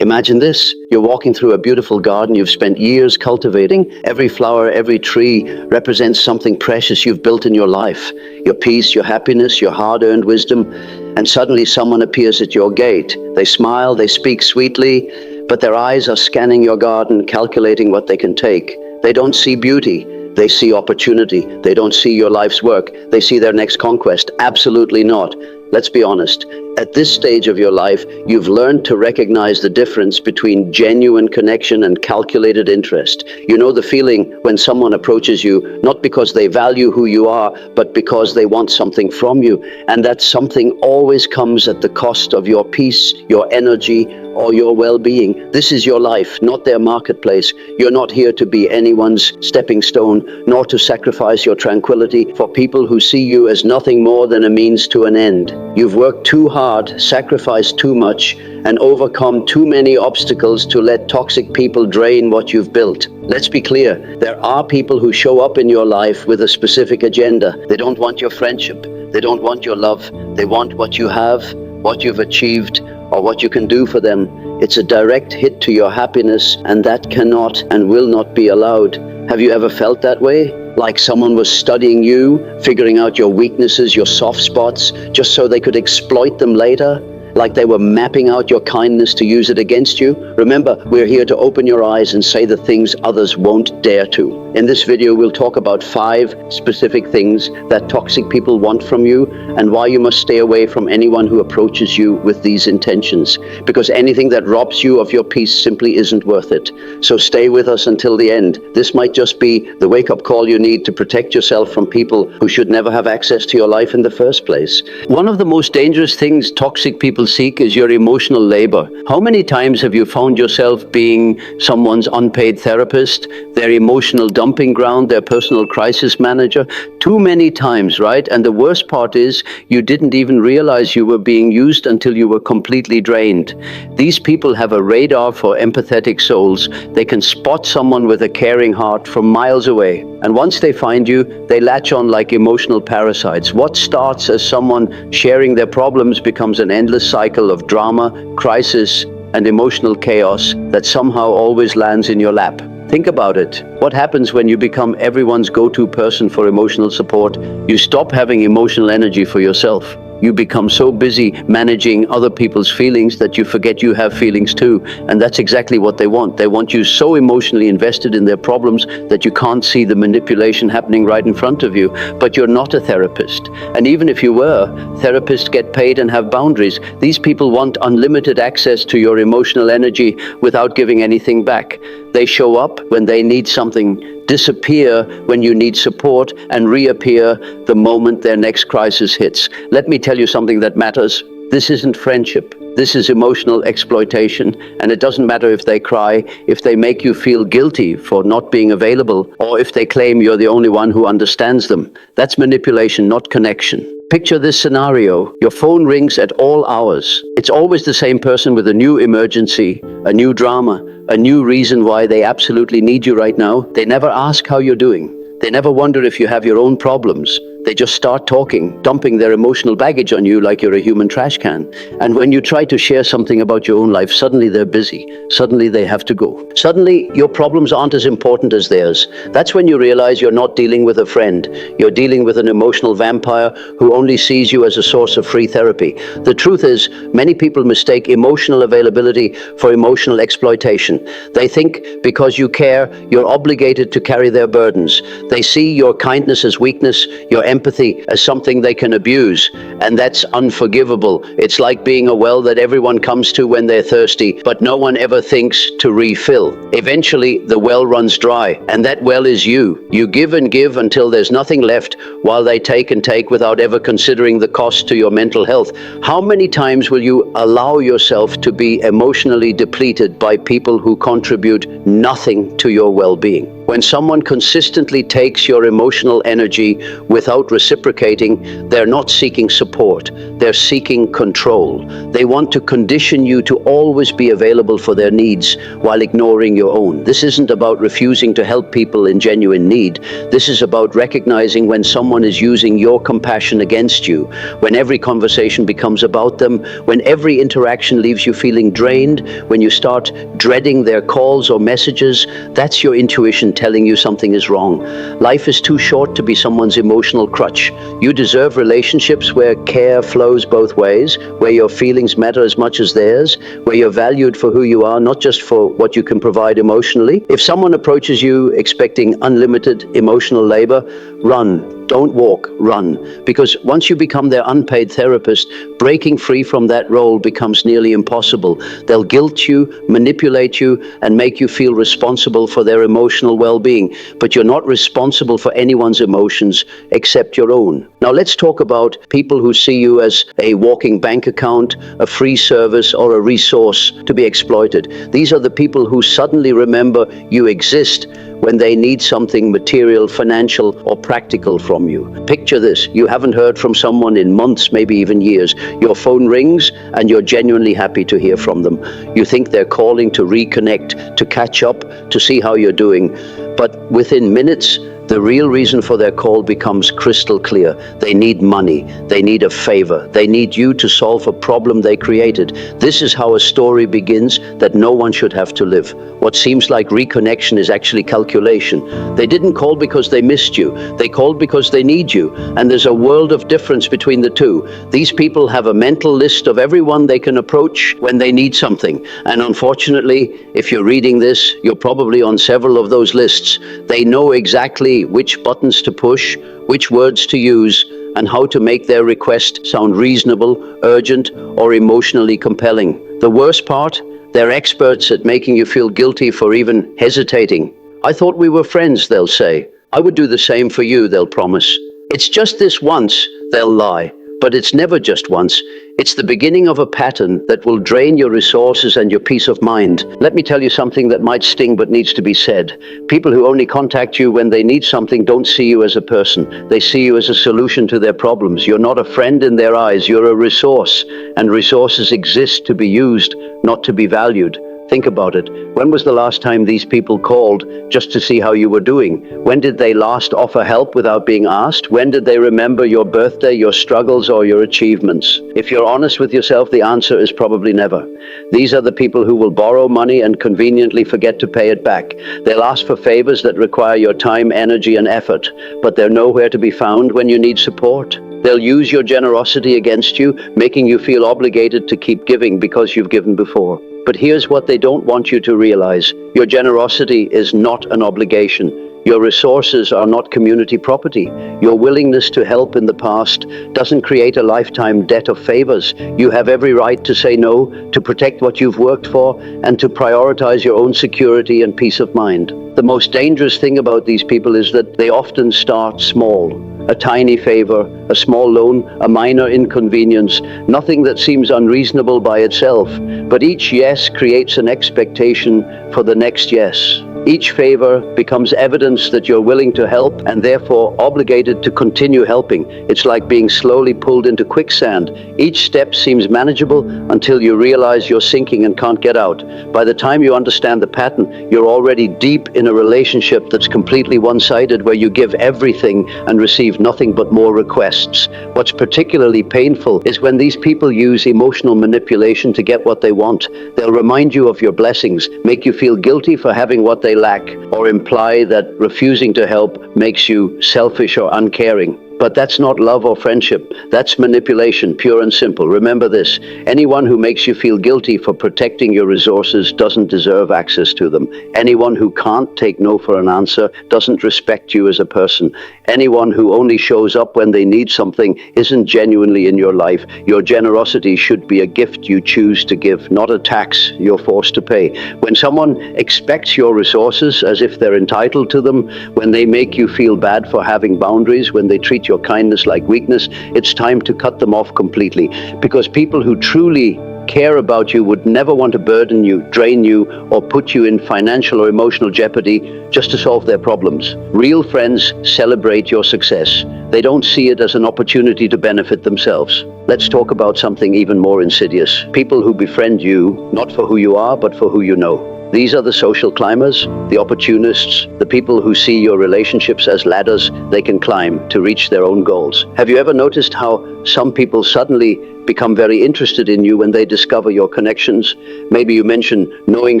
Imagine this. You're walking through a beautiful garden you've spent years cultivating. Every flower, every tree represents something precious you've built in your life. Your peace, your happiness, your hard-earned wisdom. And suddenly someone appears at your gate. They smile, they speak sweetly, but their eyes are scanning your garden, calculating what they can take. They don't see beauty. They see opportunity. They don't see your life's work. They see their next conquest. Absolutely not. Let's be honest. At this stage of your life, you've learned to recognize the difference between genuine connection and calculated interest. You know the feeling when someone approaches you, not because they value who you are, but because they want something from you. And that something always comes at the cost of your peace, your energy, or your well-being. This is your life, not their marketplace. You're not here to be anyone's stepping stone, nor to sacrifice your tranquility for people who see you as nothing more than a means to an end. You've worked too hard, sacrificed too much, and overcome too many obstacles to let toxic people drain what you've built. Let's be clear, there are people who show up in your life with a specific agenda. They don't want your friendship. They don't want your love. They want what you have, what you've achieved, or what you can do for them. It's a direct hit to your happiness, and that cannot and will not be allowed. Have you ever felt that way? Like someone was studying you, figuring out your weaknesses, your soft spots, just so they could exploit them later? Like they were mapping out your kindness to use it against you? Remember, we're here to open your eyes and say the things others won't dare to. In this video, we'll talk about 5 specific things that toxic people want from you and why you must stay away from anyone who approaches you with these intentions. Because anything that robs you of your peace simply isn't worth it. So stay with us until the end. This might just be the wake-up call you need to protect yourself from people who should never have access to your life in the first place. One of the most dangerous things toxic people seek is your emotional labor. How many times have you found yourself being someone's unpaid therapist, their emotional dumping ground, their personal crisis manager? Too many times, right? And the worst part is you didn't even realize you were being used until you were completely drained. These people have a radar for empathetic souls. They can spot someone with a caring heart from miles away. And once they find you, they latch on like emotional parasites. What starts as someone sharing their problems becomes an endless cycle of drama, crisis, and emotional chaos that somehow always lands in your lap. Think about it. What happens when you become everyone's go-to person for emotional support? You stop having emotional energy for yourself. You become so busy managing other people's feelings that you forget you have feelings too. And that's exactly what they want. They want you so emotionally invested in their problems that you can't see the manipulation happening right in front of you. But you're not a therapist. And even if you were, therapists get paid and have boundaries. These people want unlimited access to your emotional energy without giving anything back. They show up when they need something, disappear when you need support, and reappear the moment their next crisis hits. Let me tell you something that matters. This isn't friendship. This is emotional exploitation, and it doesn't matter if they cry, if they make you feel guilty for not being available, or if they claim you're the only one who understands them. That's manipulation, not connection. Picture this scenario. Your phone rings at all hours. It's always the same person with a new emergency, a new drama, a new reason why they absolutely need you right now. They never ask how you're doing. They never wonder if you have your own problems. They just start talking, dumping their emotional baggage on you like you're a human trash can. And when you try to share something about your own life, suddenly they're busy. Suddenly they have to go. Suddenly your problems aren't as important as theirs. That's when you realize you're not dealing with a friend. You're dealing with an emotional vampire who only sees you as a source of free therapy. The truth is, many people mistake emotional availability for emotional exploitation. They think because you care, you're obligated to carry their burdens. They see your kindness as weakness, your empathy as something they can abuse, and that's unforgivable. It's like being a well that everyone comes to when they're thirsty, but no one ever thinks to refill. Eventually, the well runs dry, and that well is you. You give and give until there's nothing left, while they take and take without ever considering the cost to your mental health. How many times will you allow yourself to be emotionally depleted by people who contribute nothing to your well-being? When someone consistently takes your emotional energy without reciprocating, they're not seeking support, they're seeking control. They want to condition you to always be available for their needs while ignoring your own. This isn't about refusing to help people in genuine need. This is about recognizing when someone is using your compassion against you, when every conversation becomes about them, when every interaction leaves you feeling drained, when you start dreading their calls or messages. That's your intuition telling you something is wrong. Life is too short to be someone's emotional crutch. You deserve relationships where care flows both ways, where your feelings matter as much as theirs, where you're valued for who you are, not just for what you can provide emotionally. If someone approaches you expecting unlimited emotional labor, run. Don't walk, run. Because once you become their unpaid therapist, breaking free from that role becomes nearly impossible. They'll guilt you, manipulate you, and make you feel responsible for their emotional well-being. But you're not responsible for anyone's emotions except your own. Now let's talk about people who see you as a walking bank account, a free service, or a resource to be exploited. These are the people who suddenly remember you exist when they need something material, financial, or practical from you. Picture this: you haven't heard from someone in months, maybe even years. Your phone rings and you're genuinely happy to hear from them. You think they're calling to reconnect, to catch up, to see how you're doing. But within minutes, the real reason for their call becomes crystal clear. They need money. They need a favor. They need you to solve a problem they created. This is how a story begins that no one should have to live. What seems like reconnection is actually calculation. They didn't call because they missed you. They called because they need you. And there's a world of difference between the two. These people have a mental list of everyone they can approach when they need something. And unfortunately, if you're reading this, you're probably on several of those lists. They know exactly which buttons to push, which words to use, and how to make their request sound reasonable, urgent, or emotionally compelling. The worst part? They're experts at making you feel guilty for even hesitating. "I thought we were friends," they'll say. "I would do the same for you," they'll promise. "It's just this once," they'll lie. But it's never just once. It's the beginning of a pattern that will drain your resources and your peace of mind. Let me tell you something that might sting but needs to be said. People who only contact you when they need something don't see you as a person. They see you as a solution to their problems. You're not a friend in their eyes. You're a resource. And resources exist to be used, not to be valued. Think about it. When was the last time these people called just to see how you were doing? When did they last offer help without being asked? When did they remember your birthday, your struggles, or your achievements? If you're honest with yourself, the answer is probably never. These are the people who will borrow money and conveniently forget to pay it back. They'll ask for favors that require your time, energy, and effort, but they're nowhere to be found when you need support. They'll use your generosity against you, making you feel obligated to keep giving because you've given before. But here's what they don't want you to realize. Your generosity is not an obligation. Your resources are not community property. Your willingness to help in the past doesn't create a lifetime debt of favors. You have every right to say no, to protect what you've worked for, and to prioritize your own security and peace of mind. The most dangerous thing about these people is that they often start small. A tiny favor, a small loan, a minor inconvenience, nothing that seems unreasonable by itself. But each yes creates an expectation for the next yes. Each favor becomes evidence that you're willing to help and therefore obligated to continue helping. It's like being slowly pulled into quicksand. Each step seems manageable until you realize you're sinking and can't get out. By the time you understand the pattern, you're already deep in a relationship that's completely one-sided, where you give everything and receive nothing but more requests. What's particularly painful is when these people use emotional manipulation to get what they want. They'll remind you of your blessings, make you feel guilty for having what they lack, or imply that refusing to help makes you selfish or uncaring. But that's not love or friendship. That's manipulation, pure and simple. Remember this: anyone who makes you feel guilty for protecting your resources doesn't deserve access to them. Anyone who can't take no for an answer doesn't respect you as a person. Anyone who only shows up when they need something isn't genuinely in your life. Your generosity should be a gift you choose to give, not a tax you're forced to pay. When someone expects your resources as if they're entitled to them, when they make you feel bad for having boundaries, when they treat your kindness like weakness, it's time to cut them off completely. Because people who truly care about you, would never want to burden you, drain you, or put you in financial or emotional jeopardy just to solve their problems. Real friends celebrate your success. They don't see it as an opportunity to benefit themselves. Let's talk about something even more insidious. People who befriend you, not for who you are, but for who you know. These are the social climbers, the opportunists, the people who see your relationships as ladders they can climb to reach their own goals. Have you ever noticed how some people suddenly become very interested in you when they discover your connections? Maybe you mention knowing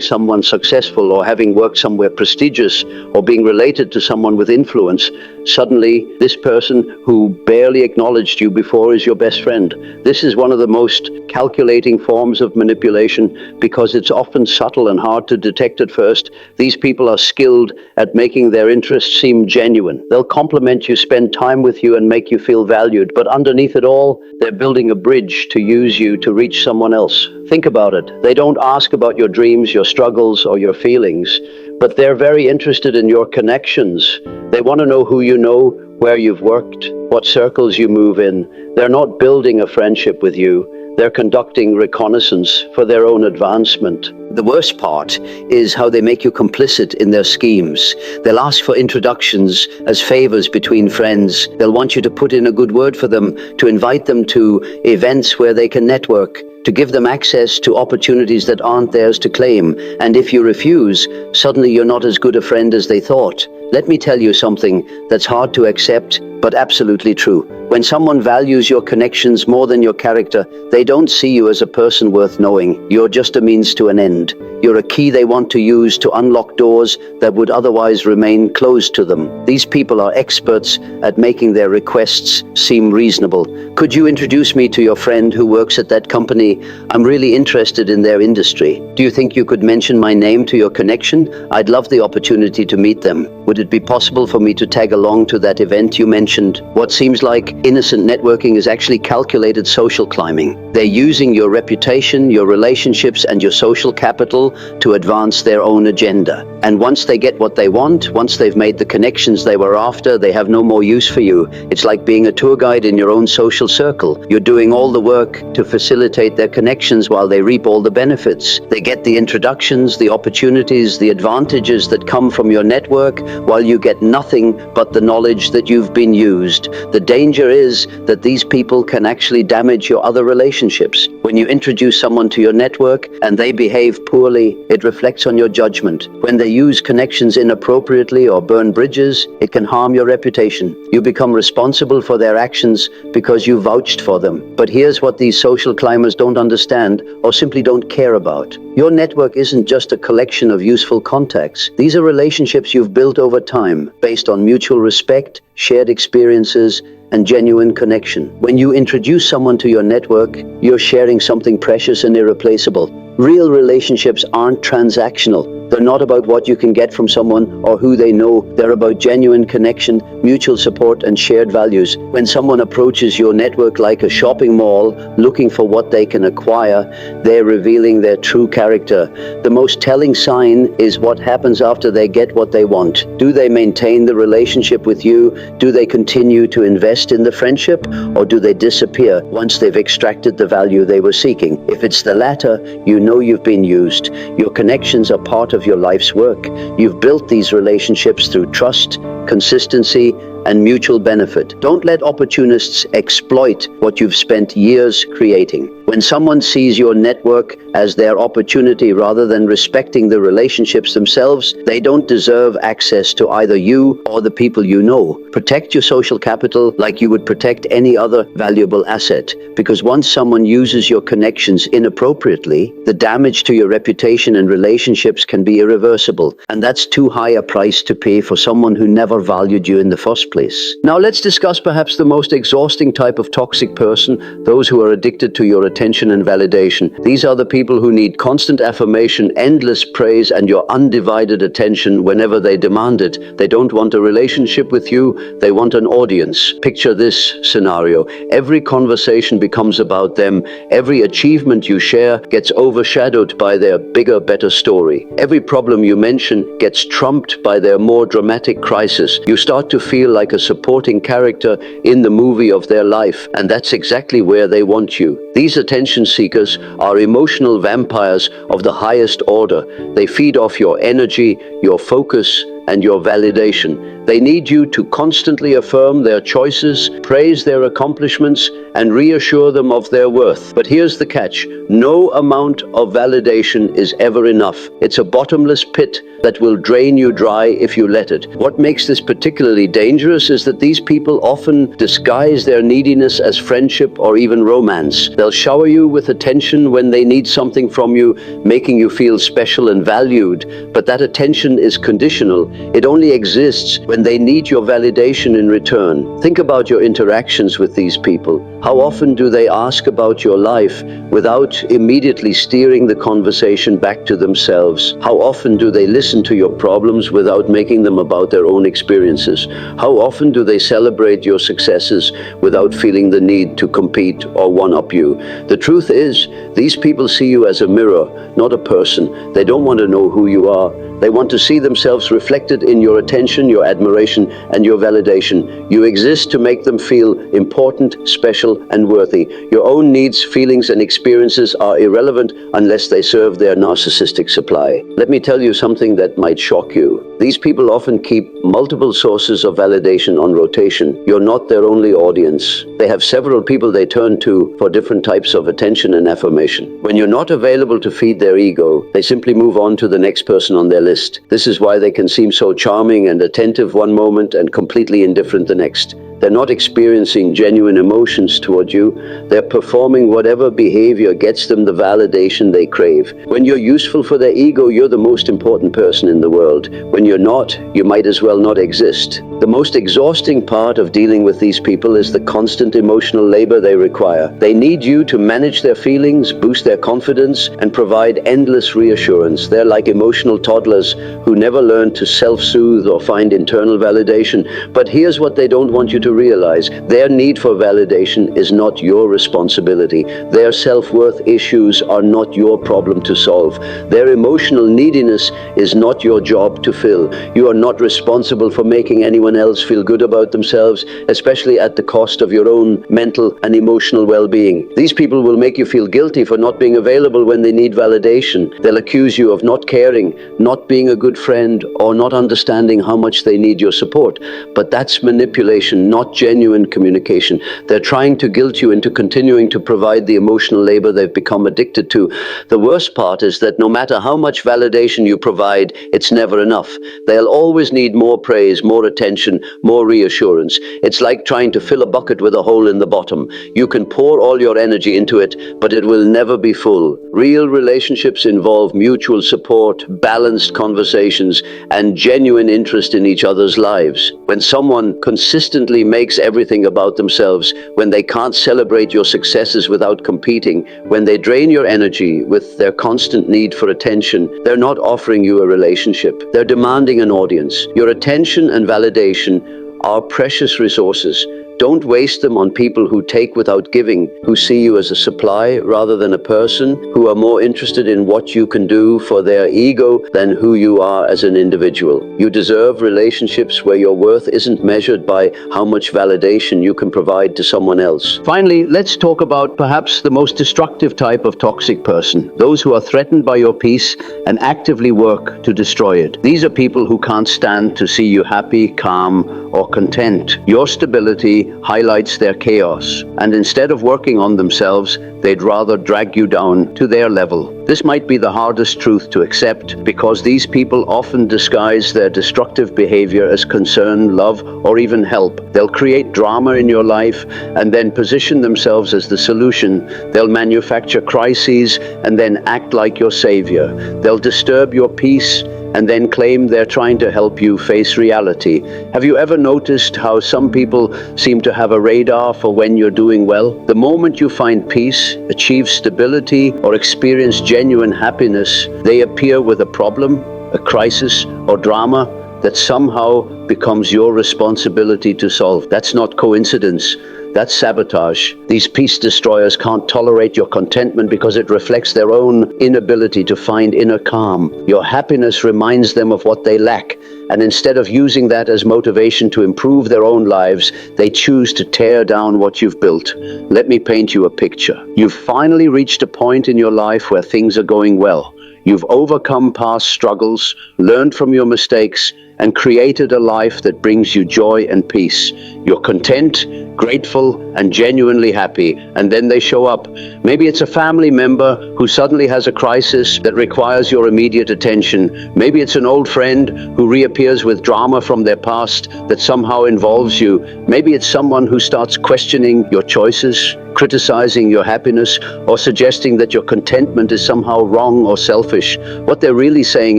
someone successful, or having worked somewhere prestigious, or being related to someone with influence. Suddenly, this person who barely acknowledged you before is your best friend. This is one of the most calculating forms of manipulation because it's often subtle and hard to detect at first. These people are skilled at making their interests seem genuine. They'll compliment you, spend time with you, and make you feel valued, but underneath it all, they're building a bridge to use you to reach someone else. Think about it. They don't ask about your dreams, your struggles, or your feelings, but they're very interested in your connections. They want to know who you know, where you've worked, what circles you move in. They're not building a friendship with you. They're conducting reconnaissance for their own advancement. The worst part is how they make you complicit in their schemes. They'll ask for introductions as favors between friends. They'll want you to put in a good word for them, to invite them to events where they can network, to give them access to opportunities that aren't theirs to claim. And if you refuse, suddenly you're not as good a friend as they thought. Let me tell you something that's hard to accept, but absolutely true. When someone values your connections more than your character, they don't see you as a person worth knowing. You're just a means to an end. You're a key they want to use to unlock doors that would otherwise remain closed to them. These people are experts at making their requests seem reasonable. Could you introduce me to your friend who works at that company? I'm really interested in their industry. Do you think you could mention my name to your connection? I'd love the opportunity to meet them. Would it be possible for me to tag along to that event you mentioned? What seems like innocent networking is actually calculated social climbing. They're using your reputation, your relationships, and your social capital to advance their own agenda. And once they get what they want, once they've made the connections they were after, they have no more use for you. It's like being a tour guide in your own social circle. You're doing all the work to facilitate their connections while they reap all the benefits. They get the introductions, the opportunities, the advantages that come from your network, while you get nothing but the knowledge that you've been used. The danger is that these people can actually damage your other relationships. When you introduce someone to your network and they behave poorly, it reflects on your judgment. When they use connections inappropriately or burn bridges, it can harm your reputation. You become responsible for their actions because you vouched for them. But here's what these social climbers don't understand, or simply don't care about. Your network isn't just a collection of useful contacts. These are relationships you've built over time, based on mutual respect, shared experiences, and genuine connection. When you introduce someone to your network, you're sharing something precious and irreplaceable. Real relationships aren't transactional. They're not about what you can get from someone or who they know. They're about genuine connection, mutual support, and shared values. When someone approaches your network like a shopping mall, looking for what they can acquire, they're revealing their true character. The most telling sign is what happens after they get what they want. Do they maintain the relationship with you? Do they continue to invest in the friendship? Or do they disappear once they've extracted the value they were seeking? If it's the latter, you know you've been used. Your connections are part of your life's work. You've built these relationships through trust, consistency, and mutual benefit. Don't let opportunists exploit what you've spent years creating. When someone sees your network as their opportunity rather than respecting the relationships themselves, they don't deserve access to either you or the people you know. Protect your social capital like you would protect any other valuable asset, because once someone uses your connections inappropriately, the damage to your reputation and relationships can be irreversible, and that's too high a price to pay for someone who never valued you in the first place. Now let's discuss perhaps the most exhausting type of toxic person, those who are addicted to your attention and validation. These are the people who need constant affirmation, endless praise, and your undivided attention whenever they demand it. They don't want a relationship with you, they want an audience. Picture this scenario. Every conversation becomes about them. Every achievement you share gets overshadowed by their bigger, better story. Every problem you mention gets trumped by their more dramatic crisis. You start to feel like like a supporting character in the movie of their life, and that's exactly where they want you. These attention seekers are emotional vampires of the highest order. They feed off your energy, your focus, and your validation. They need you to constantly affirm their choices, praise their accomplishments, and reassure them of their worth. But here's the catch: no amount of validation is ever enough. It's a bottomless pit that will drain you dry if you let it. What makes this particularly dangerous is that these people often disguise their neediness as friendship or even romance. They'll shower you with attention when they need something from you, making you feel special and valued. But that attention is conditional. It only exists when they need your validation in return. Think about your interactions with these people. How often do they ask about your life without immediately steering the conversation back to themselves? How often do they listen to your problems without making them about their own experiences? How often do they celebrate your successes without feeling the need to compete or one-up you? The truth is, these people see you as a mirror, not a person. They don't want to know who you are. They want to see themselves reflected in your attention, your admiration, and your validation. You exist to make them feel important, special, and worthy. Your own needs, feelings, and experiences are irrelevant unless they serve their narcissistic supply. Let me tell you something that might shock you. These people often keep multiple sources of validation on rotation. You're not their only audience. They have several people they turn to for different types of attention and affirmation. When you're not available to feed their ego, they simply move on to the next person on their list. This is why they can seem so charming and attentive one moment and completely indifferent the next. They're not experiencing genuine emotions toward you. They're performing whatever behavior gets them the validation they crave. When you're useful for their ego, you're the most important person in the world. When you're not, you might as well not exist. The most exhausting part of dealing with these people is the constant emotional labor they require. They need you to manage their feelings, boost their confidence, and provide endless reassurance. They're like emotional toddlers who never learn to self-soothe or find internal validation. But here's what they don't want you to realize: their need for validation is not your responsibility. Their self-worth issues are not your problem to solve. Their emotional neediness is not your job to fill. You are not responsible for making anyone else feel good about themselves, especially at the cost of your own mental and emotional well-being. These people will make you feel guilty for not being available when they need validation. They'll accuse you of not caring, not being a good friend, or not understanding how much they need your support. But that's manipulation, not genuine communication. They're trying to guilt you into continuing to provide the emotional labor they've become addicted to. The worst part is that no matter how much validation you provide, it's never enough. They'll always need more praise, more attention, more reassurance. It's like trying to fill a bucket with a hole in the bottom. You can pour all your energy into it, but it will never be full. Real relationships involve mutual support, balanced conversations, and genuine interest in each other's lives. When someone consistently makes everything about themselves, when they can't celebrate your successes without competing, when they drain your energy with their constant need for attention, they're not offering you a relationship. They're demanding an audience. Your attention and validation are precious resources. Don't waste them on people who take without giving, who see you as a supply rather than a person, who are more interested in what you can do for their ego than who you are as an individual. You deserve relationships where your worth isn't measured by how much validation you can provide to someone else. Finally, let's talk about perhaps the most destructive type of toxic person, those who are threatened by your peace and actively work to destroy it. These are people who can't stand to see you happy, calm, or content. Your stability highlights their chaos, and instead of working on themselves, they'd rather drag you down to their level. This might be the hardest truth to accept, because these people often disguise their destructive behavior as concern, love, or even help. They'll create drama in your life and then position themselves as the solution. They'll manufacture crises and then act like your savior. They'll disturb your peace and then claim they're trying to help you face reality. Have you ever noticed how some people seem to have a radar for when you're doing well? The moment you find peace, achieve stability, or experience genuine happiness, they appear with a problem, a crisis, or drama that somehow becomes your responsibility to solve. That's not coincidence. That's sabotage. These peace destroyers can't tolerate your contentment because it reflects their own inability to find inner calm. Your happiness reminds them of what they lack, and instead of using that as motivation to improve their own lives, they choose to tear down what you've built. Let me paint you a picture. You've finally reached a point in your life where things are going well. You've overcome past struggles, learned from your mistakes, and created a life that brings you joy and peace. You're content, grateful, and genuinely happy, and then they show up. Maybe it's a family member who suddenly has a crisis that requires your immediate attention. Maybe it's an old friend who reappears with drama from their past that somehow involves you. Maybe it's someone who starts questioning your choices, criticizing your happiness, or suggesting that your contentment is somehow wrong or selfish. What they're really saying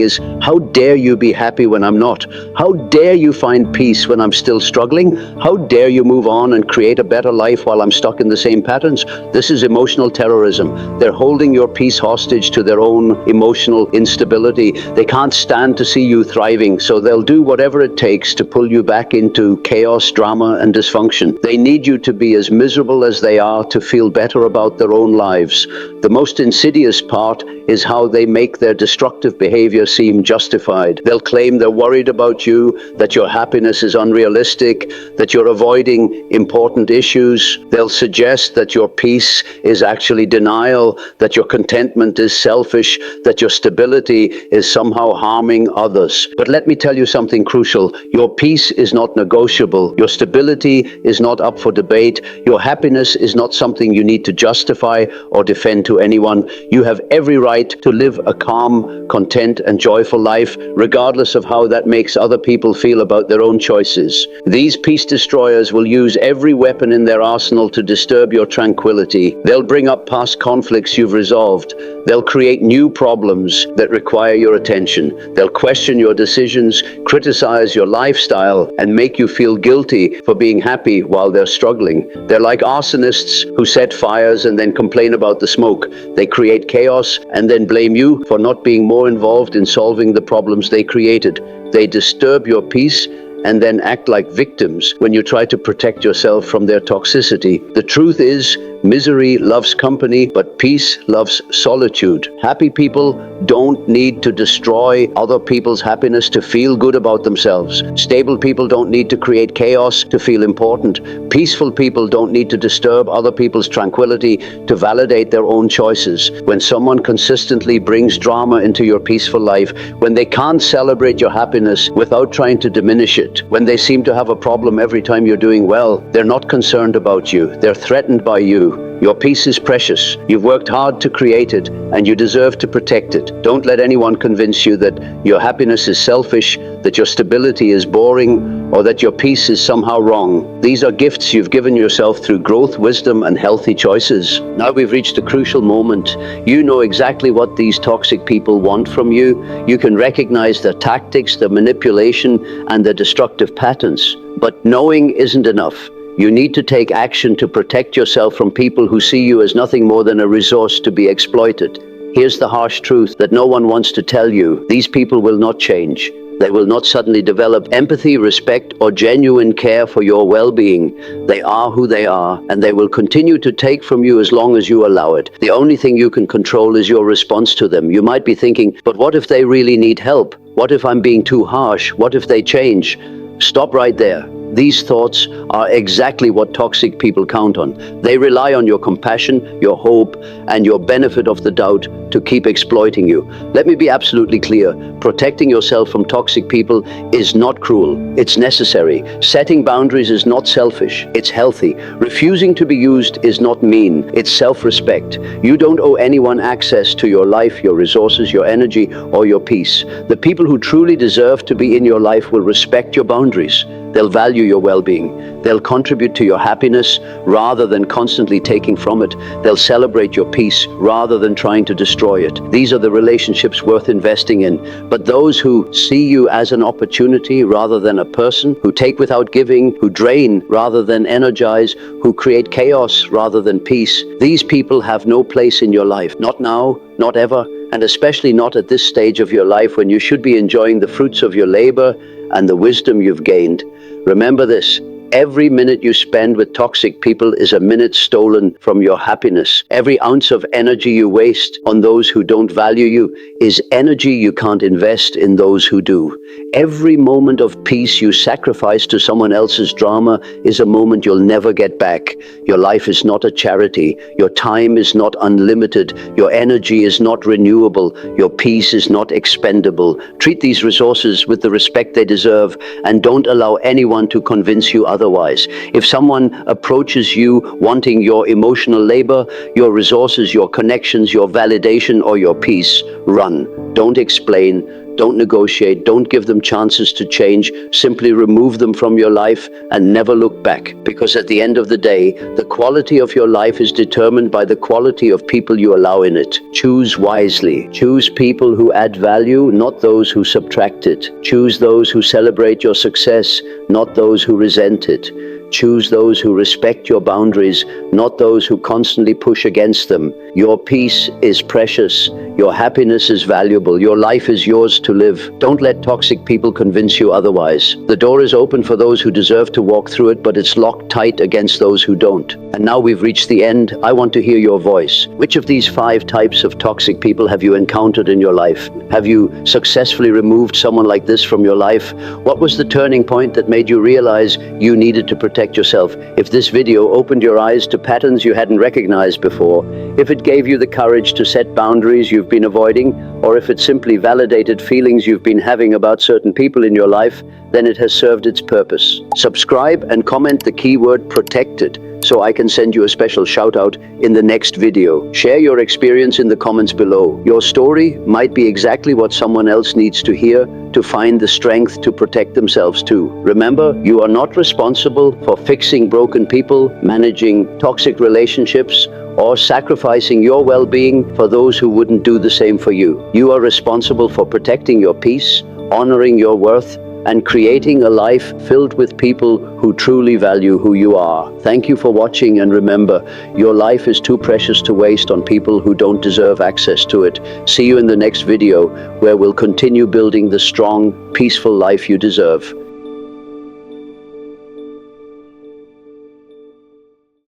is, how dare you be happy when I'm not? How dare you find peace when I'm still struggling? How dare you move on and create a better life while I'm stuck in the same patterns? This is emotional terrorism. They're holding your peace hostage to their own emotional instability. They can't stand to see you thriving, so they'll do whatever it takes to pull you back into chaos, drama, and dysfunction. They need you to be as miserable as they are to feel better about their own lives. The most insidious part is how they make their destructive behavior seem justified. They'll claim they're worried about you, that your happiness is unrealistic, that you're avoiding important issues. They'll suggest that your peace is actually denial, that your contentment is selfish, that your stability is somehow harming others. But let me tell you something crucial. Your peace is not negotiable. Your stability is not up for debate. Your happiness is not something you need to justify or defend to anyone. You have every right to live a calm, content, and joyful life, regardless of how that makes other people feel about their own choices. These peace destroyers will use every weapon in their arsenal to disturb your tranquility. They'll bring up past conflicts you've resolved. They'll create new problems that require your attention. They'll question your decisions, criticize your lifestyle, and make you feel guilty for being happy while they're struggling. They're like arsonists who set fires and then complain about the smoke. They create chaos and then blame you for not being more involved in solving the problems they created. They disturb your peace and then act like victims when you try to protect yourself from their toxicity. The truth is, misery loves company, but peace loves solitude. Happy people don't need to destroy other people's happiness to feel good about themselves. Stable people don't need to create chaos to feel important. Peaceful people don't need to disturb other people's tranquility to validate their own choices. When someone consistently brings drama into your peaceful life, when they can't celebrate your happiness without trying to diminish it, when they seem to have a problem every time you're doing well, they're not concerned about you. They're threatened by you. Your peace is precious. You've worked hard to create it, and you deserve to protect it. Don't let anyone convince you that your happiness is selfish, that your stability is boring, or that your peace is somehow wrong. These are gifts you've given yourself through growth, wisdom, and healthy choices. Now we've reached a crucial moment. You know exactly what these toxic people want from you. You can recognize their tactics, their manipulation, and their destructive patterns. But knowing isn't enough. You need to take action to protect yourself from people who see you as nothing more than a resource to be exploited. Here's the harsh truth that no one wants to tell you. These people will not change. They will not suddenly develop empathy, respect, or genuine care for your well-being. They are who they are, and they will continue to take from you as long as you allow it. The only thing you can control is your response to them. You might be thinking, but what if they really need help? What if I'm being too harsh? What if they change? Stop right there. These thoughts are exactly what toxic people count on. They rely on your compassion, your hope, and your benefit of the doubt to keep exploiting you. Let me be absolutely clear. Protecting yourself from toxic people is not cruel. It's necessary. Setting boundaries is not selfish. It's healthy. Refusing to be used is not mean. It's self-respect. You don't owe anyone access to your life, your resources, your energy, or your peace. The people who truly deserve to be in your life will respect your boundaries. They'll value your well-being. They'll contribute to your happiness rather than constantly taking from it. They'll celebrate your peace rather than trying to destroy it. These are the relationships worth investing in. But those who see you as an opportunity rather than a person, who take without giving, who drain rather than energize, who create chaos rather than peace, these people have no place in your life. Not now, not ever, and especially not at this stage of your life when you should be enjoying the fruits of your labor and the wisdom you've gained. Remember this, Every minute you spend with toxic people is a minute stolen from your happiness. Every ounce of energy you waste on those who don't value you is energy you can't invest in those who do. Every moment of peace you sacrifice to someone else's drama is a moment you'll never get back. Your life is not a charity. Your time is not unlimited. Your energy is not renewable. Your peace is not expendable. Treat these resources with the respect they deserve, and don't allow anyone to convince you otherwise. If someone approaches you wanting your emotional labor, your resources, your connections, your validation, or your peace, run. Don't explain. Don't negotiate. Don't give them chances to change. Simply remove them from your life and never look back. Because at the end of the day, the quality of your life is determined by the quality of people you allow in it. Choose wisely. Choose people who add value, not those who subtract it. Choose those who celebrate your success, not those who resent it. Choose those who respect your boundaries, not those who constantly push against them. Your peace is precious. Your happiness is valuable. Your life is yours to live. Don't let toxic people convince you otherwise. The door is open for those who deserve to walk through it, but it's locked tight against those who don't. And now we've reached the end. I want to hear your voice. Which of these 5 types of toxic people have you encountered in your life? Have you successfully removed someone like this from your life? What was the turning point that made you realize you needed to protect yourself? If this video opened your eyes to patterns you hadn't recognized before, if it gave you the courage to set boundaries you've been avoiding, or if it simply validated feelings you've been having about certain people in your life, then it has served its purpose. Subscribe and comment the keyword protected so I can send you a special shout out in the next video. Share your experience in the comments below. Your story might be exactly what someone else needs to hear to find the strength to protect themselves too. Remember, you are not responsible for fixing broken people, managing toxic relationships, or sacrificing your well-being for those who wouldn't do the same for you. You are responsible for protecting your peace, honoring your worth, and creating a life filled with people who truly value who you are. Thank you for watching, and remember, your life is too precious to waste on people who don't deserve access to it. See you in the next video, where we'll continue building the strong, peaceful life you deserve.